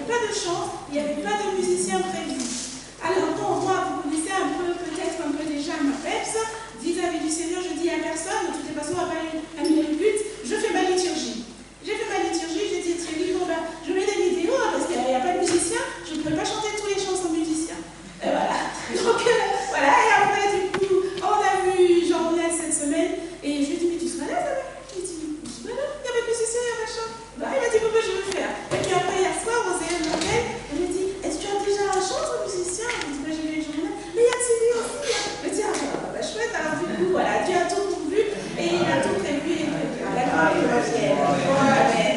pas de chance, il n'y avait pas de musicien prévu. Alors bon, moi, vous connaissez un peu, peut-être un peu déjà ma peps. Vis-à-vis du Seigneur, je dis à personne, de toutes les façons, à une but, je fais ma liturgie. J'ai fait ma liturgie, j'ai dit, Thierry, bon ben, je mets des vidéos, parce qu'il n'y a pas de musicien, je ne peux pas chanter tous les chants sans musicien. Et voilà. Donc, voilà, et après, du coup, on a vu Jean-René cette semaine, et je lui ai dit, mais tu seras là, ça va? Il dit, je suis pas là, il n'y a pas de musicien, il y a pas de chant. Bah, il m'a dit, pourquoi je veux faire? Et puis après, hier soir, on s'est réveillé, elle m'a dit, est-ce que tu as déjà un chant sans musicien? Je lui ai dit, bah, j'ai vu Jean-René, mais il y a Thierry aussi. Je me dis, ah, bah, chouette, alors du coup, voilà, Dieu a tout pourvu, et il a tout prévu, et la gloire est revienne. Amen.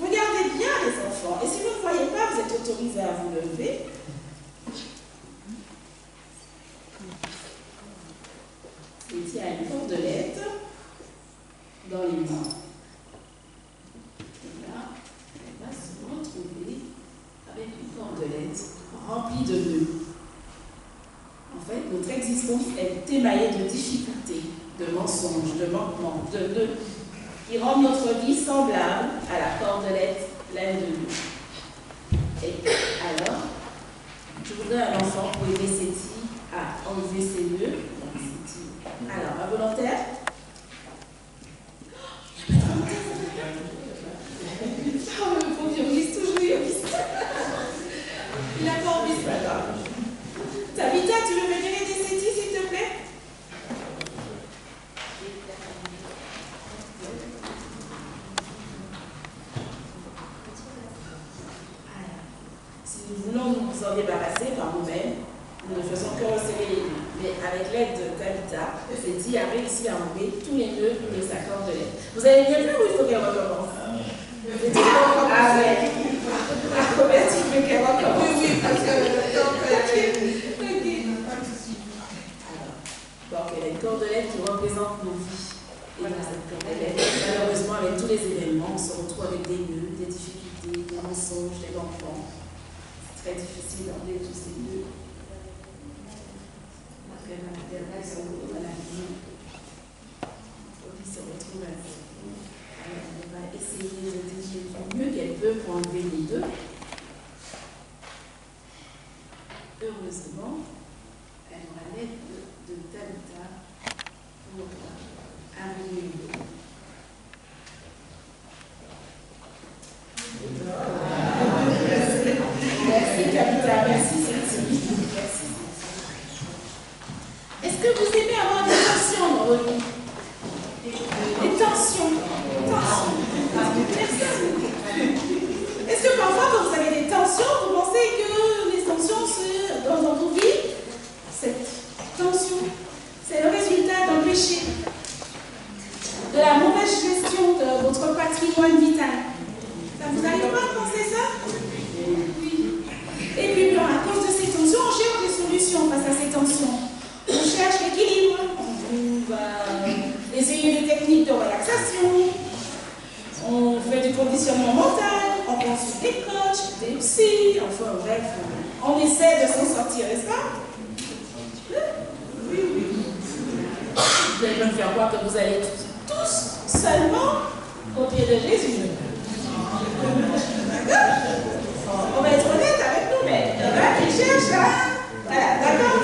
Regardez bien les enfants, et si vous ne voyez pas, vous êtes autorisés à vous lever. Et il y a une cordelette dans les mains. Et là, elle va se retrouver avec une cordelette remplie de nœuds. En fait, notre existence est émaillée de difficultés, de mensonges, de manquements, de nœuds, qui rendent notre vie semblable à la cordelette pleine de nœuds. Et alors, je voudrais un enfant pour aider Séti à enlever ses nœuds. Alors, un volontaire? Il n'y a pas de volontaire. Oh, le pauvre Yoris, toujours Yoris. Il n'a pas envie ce matin. Tabitha, tu veux venir aider Séti, s'il te plaît? Si nous voulons nous en débarrasser par nous-mêmes, nous ne faisons que resserrer les nœuds. Mais avec l'aide de Tabitha, Séti a réussi à enlever tous les nœuds de sa cordelette. Vous avez bien vu ou il faut qu'elle recommence? Ah ouais. Ah, Robert, tu veux qu'elle recommence? Oui, parce que le temps donc, elle a une cordelette qui représente nos vies. Et dans cette cordelette, malheureusement, avec tous les événements, on se retrouve avec des nœuds, des difficultés, des mensonges, des enfants. C'est très difficile d'enlever tous ces nœuds. Après, elle se retrouve à la vie. Elle se retrouve à la vie. Alors, elle va essayer de dire du mieux qu'elle peut pour enlever les deux. Heureusement, elle aura l'aide de Tabitha pour arriver au bout. Merci Tabitha, merci Séti. Merci. Est-ce que vous aimez avoir des tensions dans votre vie? Des tensions. Est-ce que parfois quand vous avez des tensions, vous pensez que les tensions dans vos vies, cette tension, c'est le résultat d'un péché, de la mauvaise gestion de votre patrimoine vital? Ça vous arrive pas à penser ça? Oui. Et puis, à cause de ces tensions, on cherche des solutions face à ces tensions. On cherche l'équilibre, on va essayer des techniques de relaxation, on fait du conditionnement mental, on consulte des coachs, des psys, enfin bref, on essaie de s'en sortir, n'est-ce pas? Oui, oui. Vous allez me faire croire que vous allez tous seulement au pied de Jésus. D'accord? On va être honnête avec nous, mais il y en a qui cherchent là. Voilà, d'accord?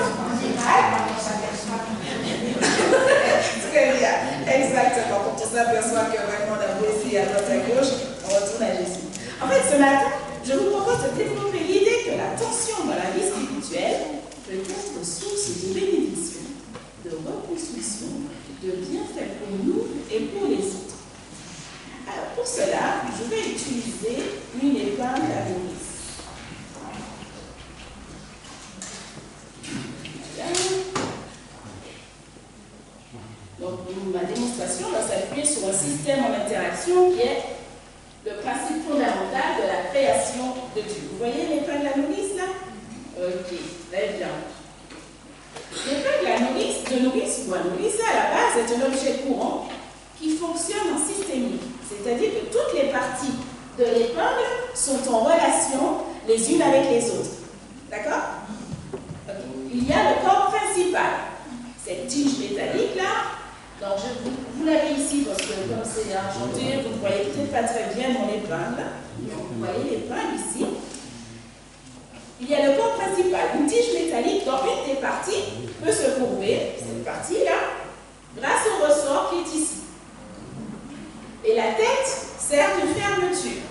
Très bien, exactement. Quand on s'aperçoit que vraiment on a bossé à droite à gauche, on retourne à Jésus. En fait, ce matin, je vous propose de développer l'idée que la tension dans la vie spirituelle peut être source de bénédiction, de reconstruction, de bienfait pour nous et pour les autres. Alors, pour cela, je vais utiliser une épingle à nourrice. Donc, ma démonstration va s'appuyer sur un système en interaction qui est le principe fondamental de la création de Dieu. Vous voyez l'épingle à nourrice là? Ok, très bien. L'épingle à nourrice ou à nourrice, à la base, c'est un objet courant qui fonctionne en systémique. C'est-à-dire que toutes les parties de l'épingle sont en relation les unes avec les autres. D'accord? Okay. Il y a le corps principal, cette tige métallique là. Donc vous l'avez ici parce que comme c'est argenté, vous ne voyez peut-être pas très bien mon épingle. Vous voyez l'épingle ici. Il y a le corps principal, une tige métallique dont une des parties peut se courber, cette partie-là, grâce au ressort qui est ici. Et la tête sert de fermeture.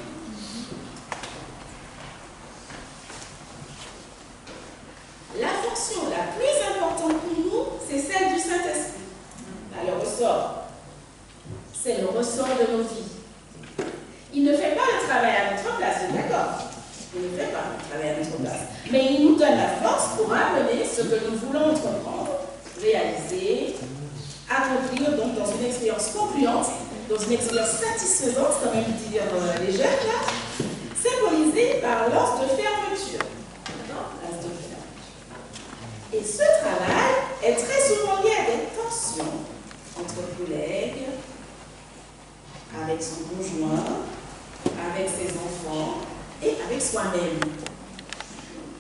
La fonction la plus importante pour nous, c'est celle du Saint-Esprit. Là, le ressort, c'est le ressort de nos vies. Il ne fait pas le travail à notre place, d'accord? Il ne fait pas le travail à notre place. Mais il nous donne la force pour amener ce que nous voulons entreprendre, réaliser, accomplir donc dans une expérience concluante, dans une expérience satisfaisante, comme même dire les jeunes là, symbolisée par l'anse de fermeture. L'anse de fermeture. Et ce travail est très souvent lié à des tensions entre collègues, avec son conjoint, avec ses enfants et avec soi-même.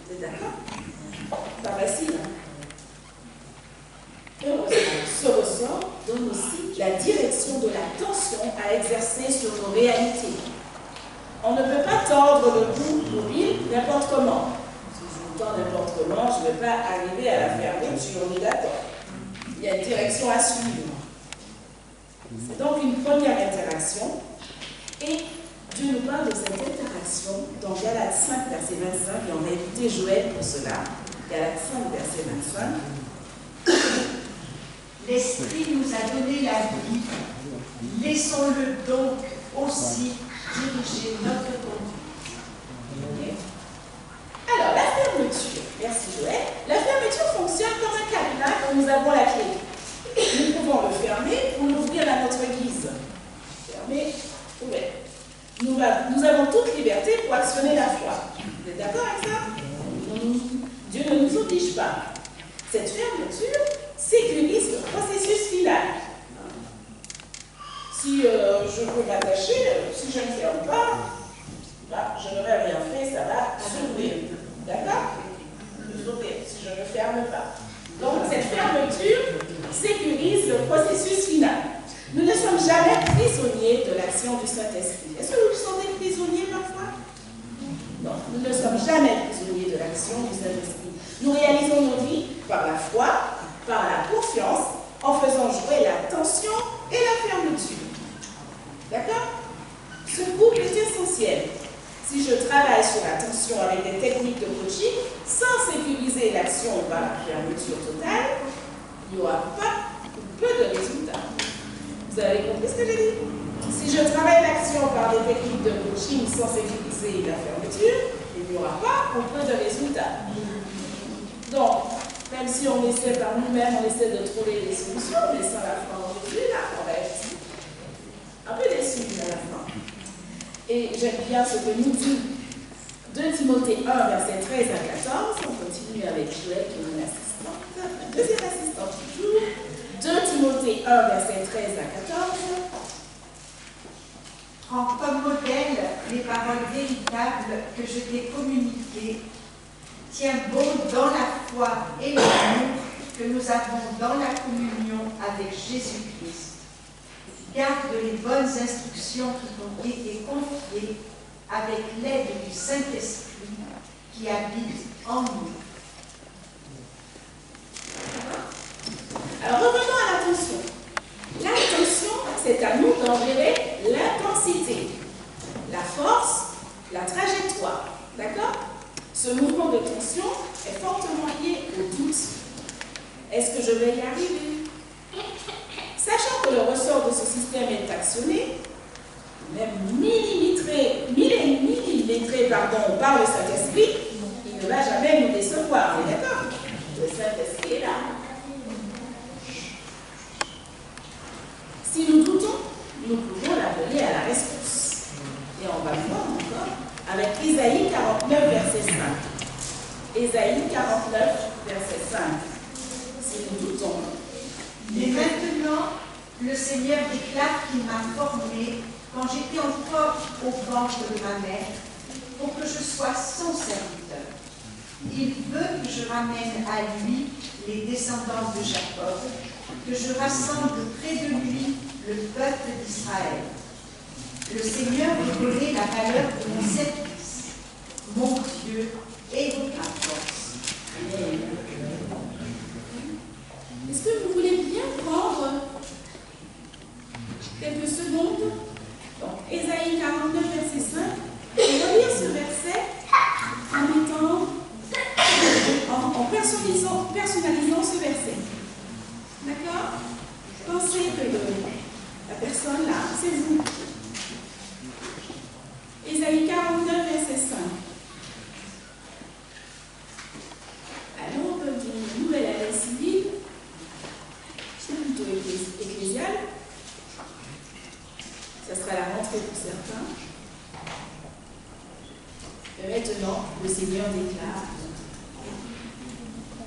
Vous êtes d'accord? Pas facile, hein? Ce ressort donne aussi la direction de l'attention à exercer sur nos réalités. On ne peut pas tordre le bout mobile n'importe comment. Si je vous tends n'importe comment, je ne vais pas arriver à la fermeture, on est d'accord. Il y a une direction à suivre. C'est donc une première interaction. Et Dieu nous parle de cette interaction dans Galates 5, verset 25, et on va écouter Joël pour cela. Galates 5, verset 25. L'Esprit nous a donné la vie, laissons-le donc aussi diriger notre conduite. Okay. Alors, la fermeture, merci Joël, la fermeture fonctionne comme un cadenas dont nous avons la clé. Nous pouvons le fermer ou l'ouvrir à notre guise. Fermer, ouvert. Nous avons toute liberté pour actionner la foi. Vous êtes d'accord avec ça? Dieu ne nous oblige pas. Cette fermeture sécurise le processus final. Si je peux m'attacher, si je ne ferme pas, là, je n'aurai rien fait, ça va s'ouvrir. D'accord? Si je ne ferme pas. Donc, cette fermeture sécurise le processus final. Nous ne sommes jamais prisonniers de l'action du Saint-Esprit. Est-ce que vous vous sentez prisonnier parfois? Non, nous ne sommes jamais prisonniers de l'action du Saint-Esprit. Nous réalisons nos vies par la foi, par la confiance, en faisant jouer l'attention et la fermeture. D'accord? Ce couple est essentiel. Si je travaille sur l'attention avec des techniques de coaching, sans sécuriser l'action par la fermeture totale, il n'y aura pas ou peu de résultats. Vous avez compris ce que j'ai dit? Si je travaille l'action par des techniques de coaching sans sécuriser la fermeture, il n'y aura pas ou peu de résultats. Donc, même si on essaie par nous-mêmes, on essaie de trouver des solutions, mais sans la foi en Jésus, là, on va être un peu déçus à la fin. Et j'aime bien ce que nous dit 2 Timothée 1, verset 13 à 14. On continue avec Joël, qui est mon assistante, ma deuxième assistante toujours. 2 Timothée 1, verset 13 à 14. Prends comme modèle les paroles véritables que je t'ai communiquées. Tiens bon dans la foi et l'amour que nous avons dans la communion avec Jésus-Christ. Garde les bonnes instructions qui t'ont été confiées avec l'aide du Saint-Esprit qui habite en nous. Alors revenons à l'attention. L'attention, c'est à nous d'en gérer l'intensité, la force, la trajectoire. D'accord? Ce mouvement de tension est fortement lié au doute. Est-ce que je vais y arriver? Sachant que le ressort de ce système est actionné, même millimétré par le Saint-Esprit, il ne va jamais nous décevoir. On est d'accord? Le Saint-Esprit est là. Si nous doutons, nous pouvons l'appeler à la response. Et on va voir encore avec Ésaïe 49, verset 5. Ésaïe 49, verset 5. Si nous doutons. Mais maintenant, le Seigneur déclare qu'il m'a formé quand j'étais encore au ventre de ma mère pour que je sois son serviteur. Il veut que je ramène à lui les descendants de Jacob, que je rassemble près de lui le peuple d'Israël. Le Seigneur reconnaît la valeur de mon service. Mon Dieu est ma force. Est-ce que vous voulez bien prendre quelques secondes, donc Ésaïe 49, verset 5, et relire ce verset en personnalisant ce verset. D'accord? Pensez que la personne là, c'est vous. Ésaïe 49, verset 5. À l'aube d'une nouvelle année civile, c'est plutôt ecclésiale. Ça sera la rentrée pour certains. Et maintenant, le Seigneur déclare: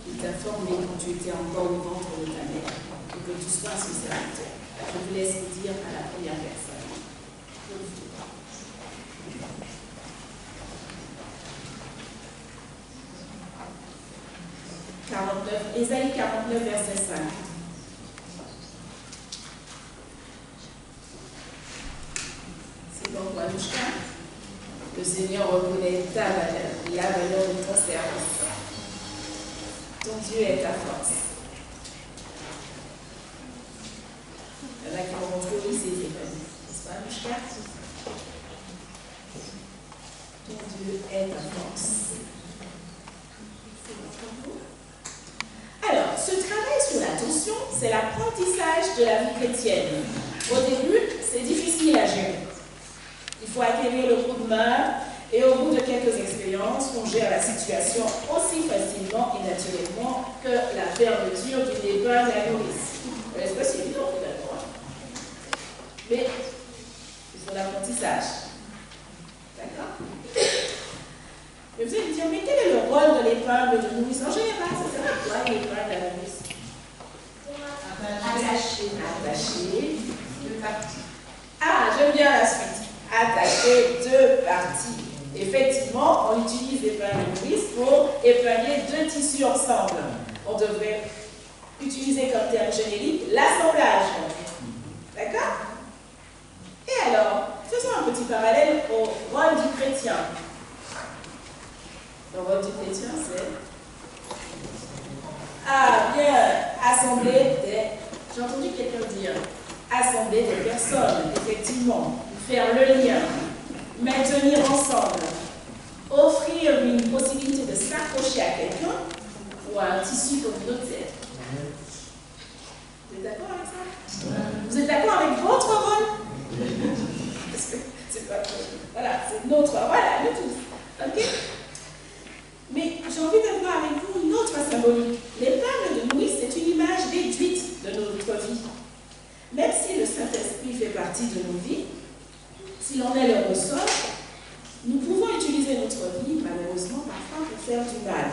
il t'a formé quand tu étais encore au ventre de ta mère, pour que tu sois son serviteur. Je vous laisse vous dire à la première personne. Ésaïe 49, verset 5. C'est donc Wanouchka. Le Seigneur reconnaît ta valeur, la valeur de ton service. Ton Dieu est ta force. Il y en a qui vont montrer oui, c'est Stéphanie. N'est-ce pas, Wanouchka? Ton Dieu est ta force. C'est bon pour vous? Alors, ce travail sur l'attention, c'est l'apprentissage de la vie chrétienne. Au début, c'est difficile à gérer. Il faut acquérir le coup de main et au bout de quelques expériences, on gère la situation aussi facilement et naturellement que la fermeture du débat de la nourrice. Est-ce que c'est évident, finalement? Mais c'est son apprentissage. D'accord? Mais vous allez me dire, mais quel est le rôle de l'épingle de nourrice en général? Ça sert à quoi l'épingle de la nourrice? Attacher deux parties. Ah, j'aime bien la suite. Attacher deux parties. Effectivement, on utilise l'épingle de nourrice pour épingler deux tissus ensemble. On devrait utiliser comme terme générique l'assemblage. D'accord? Et alors, faisons un petit parallèle au rôle du chrétien. Le rôle du chrétien, c'est assembler des... J'ai entendu quelqu'un dire assembler des personnes, effectivement, faire le lien, maintenir ensemble, offrir une possibilité de s'accrocher à quelqu'un ou à un tissu communautaire. Vous êtes d'accord avec ça? Vous êtes d'accord avec votre rôle? Parce que c'est pas... Voilà, c'est notre... Voilà, nous tous. Ok? Mais j'ai envie de voir avec vous une autre symbolique. L'épingle de nourrice, c'est une image réduite de notre vie. Même si le Saint-Esprit fait partie de nos vies, s'il en est le ressort, nous pouvons utiliser notre vie, malheureusement, parfois pour faire du mal.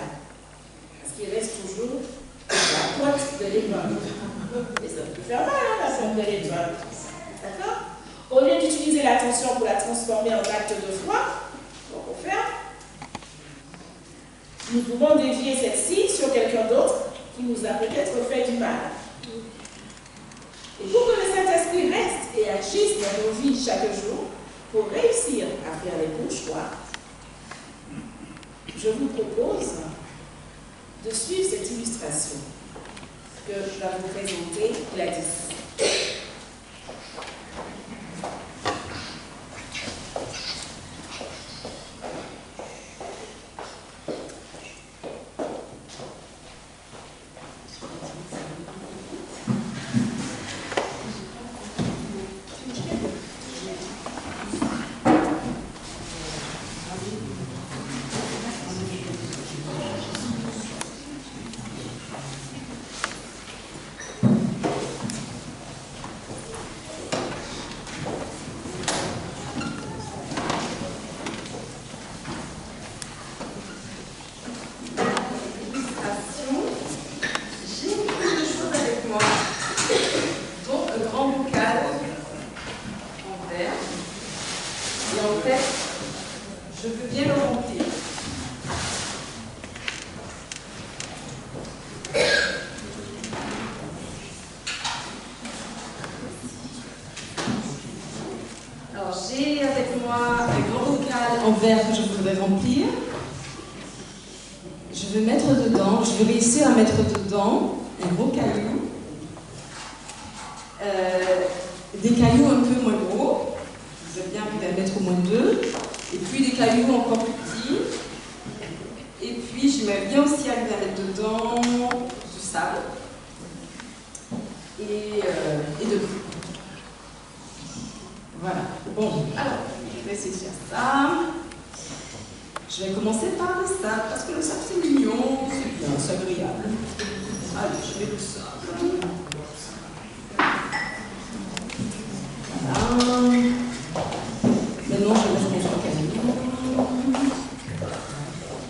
Parce qu'il reste toujours la pointe de l'épingle. Et ça peut faire mal, hein, la pointe de l'épingle. D'accord? Au lieu d'utiliser l'attention pour la transformer en acte de foi, donc on fait, nous pouvons dévier celle-ci sur quelqu'un d'autre qui nous a peut-être fait du mal. Et pour que le Saint-Esprit reste et agisse dans nos vies chaque jour, pour réussir à faire les bons choix, je vous propose de suivre cette illustration que je vais vous présenter, Gladys. Alors, j'ai avec moi un grand bocal en verre que je voudrais remplir. Je vais mettre dedans, je vais réussir à mettre dedans un gros caillou, des cailloux un peu moins gros, vous avez bien envie d'en mettre au moins 2, et puis des cailloux encore plus petits, et puis j'aimerais bien aussi arriver à mettre dedans du sable et de l'eau. Voilà. Bon, alors, je vais essayer de faire ça. Je vais commencer par le sable, parce que le sable c'est mignon, c'est bien, c'est agréable. Allez, je mets le sable. Voilà. Maintenant, je vais mettre mon caillou.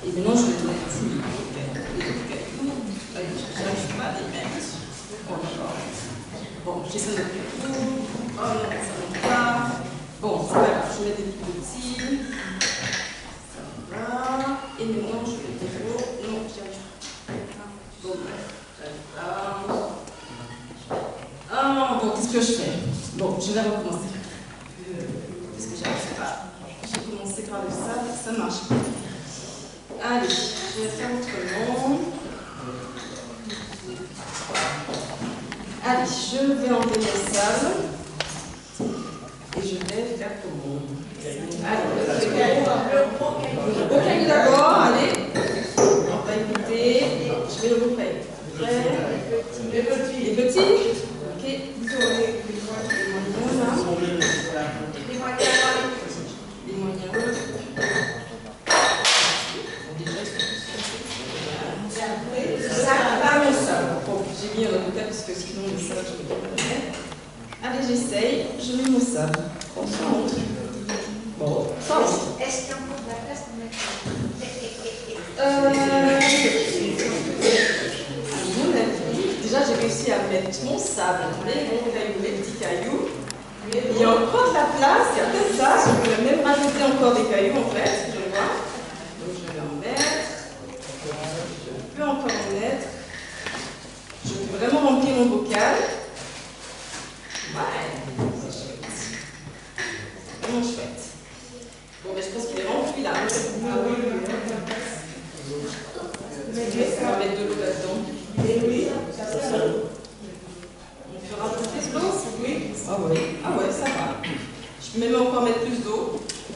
Et maintenant, je vais mettre les autres cailloux. Allez, je n'arrive pas à les mettre. Bon, j'essaie de mettre. Oh non, ça ne va pas. Bon, c'est pas grave, je vais mettre des petits. Voilà. Et maintenant, je vais mettre l'eau. Non, j'y arrive pas. Bon, j'arrive pas. Ah, bon, qu'est-ce que je fais? Bon, je vais recommencer. Parce que j'arrive pas. J'ai commencé par le sable, ça marche pas. Allez, je vais faire autrement. Allez, je vais enlever le sable. Et je vais faire comment? Allez, le gros caillou d'abord, allez. On va écouter. Je mets le gros caillou. Les petits. Les petits? Ok. Les moyens là. Les moyens. Ça va mon sable. Bon, j'ai mis un autre parce que sinon le sable, je ne peux pas le mettre. Allez, j'essaye. Je mets mon sable. On s'en bon, ça va. Est-ce qu'il y a encore de la place pour mettre déjà, j'ai réussi à mettre mon sable, les gros cailloux, les petits cailloux. Il y a encore de la place, il y a peut-être ça. Je peux même rajouter encore des cailloux en fait, je vois. Donc je vais en mettre. Je peux encore en mettre. Je peux vraiment remplir mon bocal. Ouais, c'est chouette. Vraiment chouette. Bon, ben je pense qu'il est rempli là. Ah oui, on va mettre de l'eau là-dedans. Et oui, On fera plus de l'eau? Oui. Ah ouais, ça va. Je peux même encore mettre plus d'eau.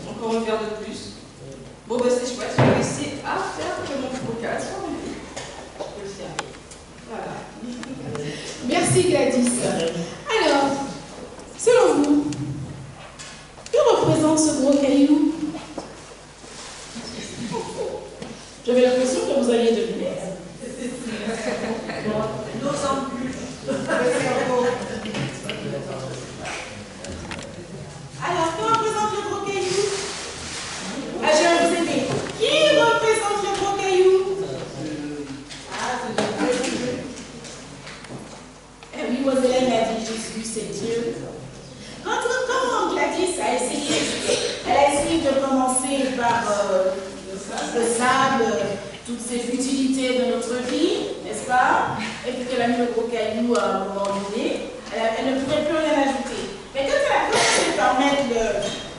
Encore un verre de plus. Bon, ben c'est chouette. Je vais essayer à faire que mon bocal soit rempli. Je peux le fermer. Voilà. merci Gladys. Alors, selon vous, que représente ce gros caillou? J'avais l'impression que vous alliez deviner. nos embûches? Alors, que représente le gros caillou? Ah, je vais vous aider. Qui représente le gros caillou? Eh oui, vos élèves m'ont dit Jésus, c'est Dieu. Comment Gladys a essayé? Elle a essayé de commencer par le sable, toutes ces futilités de notre vie, n'est-ce pas? Et puis qu'elle a mis le gros caillou à un moment donné, elle ne pouvait plus rien ajouter. Mais quand elle a commencé par mettre le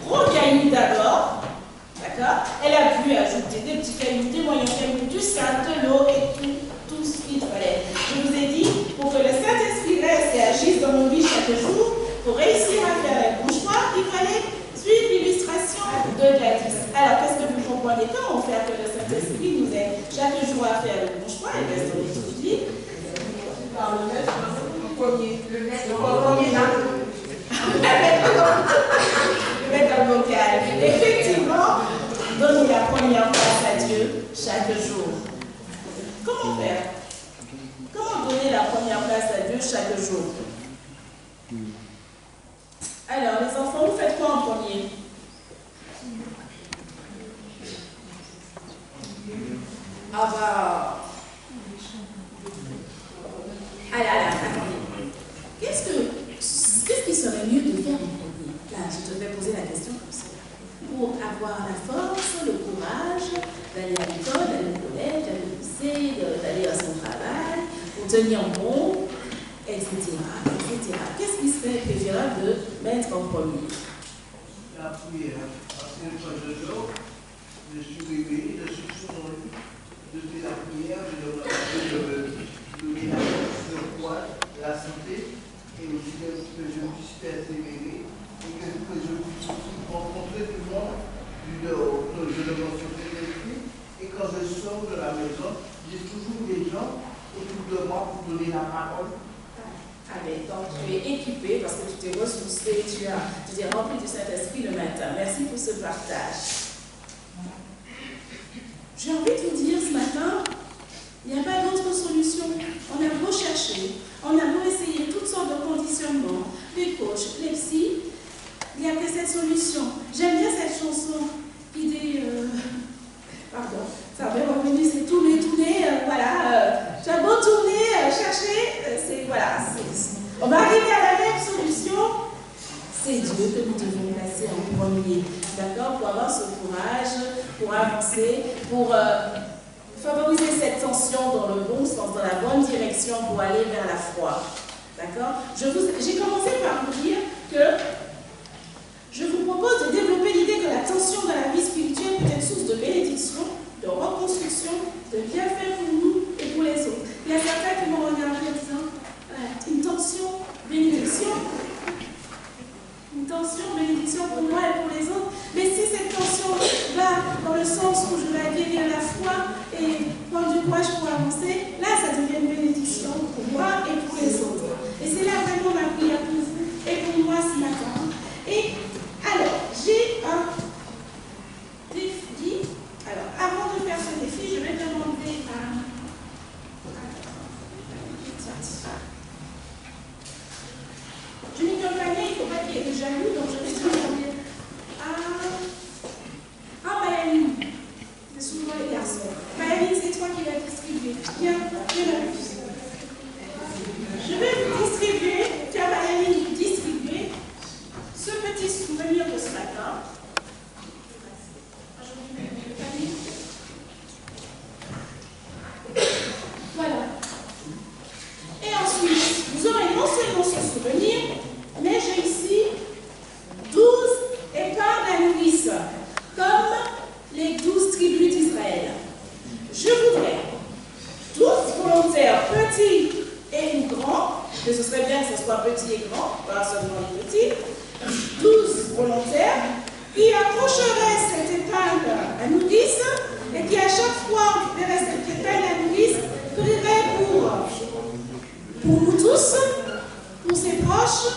gros caillou d'abord, d'accord, elle a pu ajouter des petits cailloux, des moyens cailloux, du sable, de l'eau et tout ce qu'il fallait. Je vous ai dit, pour que le Saint-Esprit reste et agisse dans nos vies chaque jour, pour réussir à faire un bon choix, il fallait suivre l'illustration de Gladys. Alors, qu'est-ce que vous comprenez? Comment faire que le Saint-Esprit nous aide chaque jour à faire le bon choix et reste dans les outils? Par le mettre au premier. Le mettre dans le bocal. Effectivement, donner la première place à Dieu chaque jour. Comment faire? Comment donner la première place à Dieu chaque jour? Alors, les enfants, vous faites quoi en premier? Ah bah... Allez, attendez. Qu'est-ce qui serait mieux de faire en premier? Là, je te vais poser la question comme ça. Pour avoir la force, le courage d'aller à l'école, d'aller au collège, d'aller au lycée, d'aller à son travail, pour tenir bon, etc. Qu'est-ce qui serait préférable de mettre en premier? la prière. Parce que quand je dors, je suis réveillé, je suis sur mon lit, je fais la prière, je demande à Dieu de me donner la force, le poids, la santé, et aussi que je puisse persévérer, et que je puisse aussi rencontrer tout le monde de mentionner l'esprit. Et quand je sors de la maison, j'ai toujours des gens autour de moi pour donner la parole. Allez, donc tu es équipé parce que tu t'es ressourcé, tu t'es rempli du Saint-Esprit le matin. Merci pour ce partage. J'ai envie de vous dire ce matin, il n'y a pas d'autre solution. On a beau chercher, on a beau essayer toutes sortes de conditionnements, les coachs, les psys, il n'y a que cette solution. J'aime bien cette chanson qui dit, pardon, ça m'est revenu, c'est tourner, voilà, tu as beau tourner, chercher, c'est, voilà, on va arriver à la même solution. C'est Dieu que nous devons placer en premier, d'accord, pour avoir ce courage, pour avancer, pour favoriser cette tension dans le bon sens, dans la bonne direction pour aller vers la foi, d'accord. J'ai commencé par vous dire que je vous propose de développer l'idée que la tension dans la vie spirituelle peut être source de bénédiction, de reconstruction, de bienfait pour nous et pour les autres. Il y a certains qui m'ont regardé en disant une tension, bénédiction. Une tension, bénédiction pour moi et pour les autres. Mais si cette tension va dans le sens où je vais acquérir la foi et prendre du courage pour avancer, là ça devient une bénédiction pour moi et pour les autres. Et c'est là vraiment ma prière pour vous et pour moi ce matin. Et alors, j'ai un défi. Alors, avant de faire ce défi, je vais demander à... Je m'y compagnie, il ne faut pas qu'il y ait de jaloux, donc je vais demander à Mayaline. C'est souvent les garçons. Mayaline, c'est toi qui vas distribuer. Viens là. Je vais vous distribuer, tu as Mayaline vous distribuer ce petit souvenir de ce matin. Voilà. Et ensuite, vous aurez non seulement ce souvenir, mais j'ai ici 12 épingles à nourrice, comme les 12 tribus d'Israël. Je voudrais 12 volontaires, petits et grands, mais ce serait bien que ce soit petit et grand, pas seulement les petits, 12 volontaires qui accrocheraient cette épingle à nourrice et qui à chaque fois on verrait cette épingle à nourrice prierait pour nous tous, pour ses proches,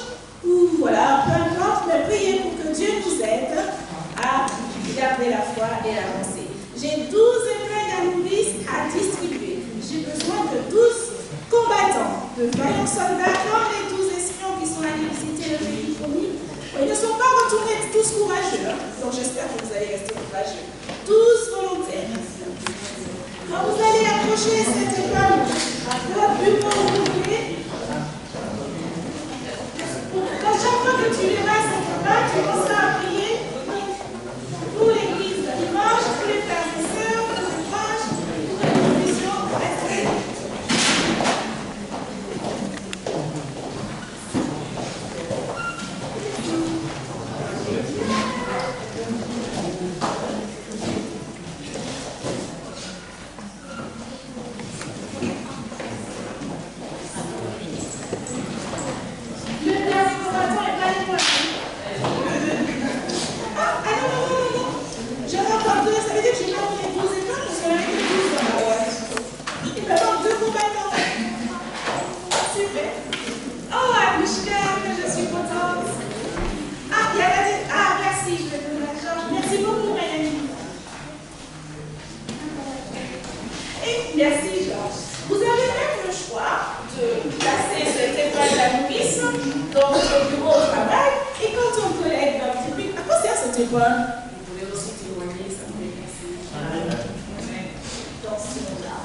ou voilà, peu importe, mais priez pour que Dieu nous aide à garder la foi et à avancer. J'ai 12 épingles à nourrice à distribuer. J'ai besoin de 12 combattants, de vaillants soldats, comme les 12 espions qui sont allés visiter le pays promis. Ils ne sont pas retournés tous courageux, hein? Donc j'espère que vous allez rester courageux. 12 volontaires. Quand vous allez approcher cette épingle de votre bureau où vous voulez, quand chaque fois que tu verras cette épingle, tu commenceras à prier pour l'église de dimanche, pour les frères et sœurs, pour les proches, pour les confessions, restez. Merci Georges. Vous avez même le choix de placer cette épingle à nourrice dans votre bureau au travail et quand ton collègue va vous dire à quoi sert cette épingle, vous pouvez aussi témoigner, ça me fait plaisir. Dans ce monde-là,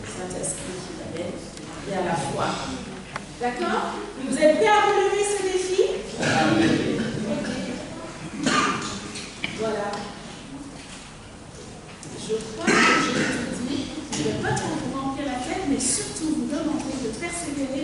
Saint-Esprit qui t'amène vers la foi. D'accord? Vous êtes prêts à relever ce défi? Voilà. Je crois que je vous dis, de ne pas trop vous remplir la tête, mais surtout vous demander de persévérer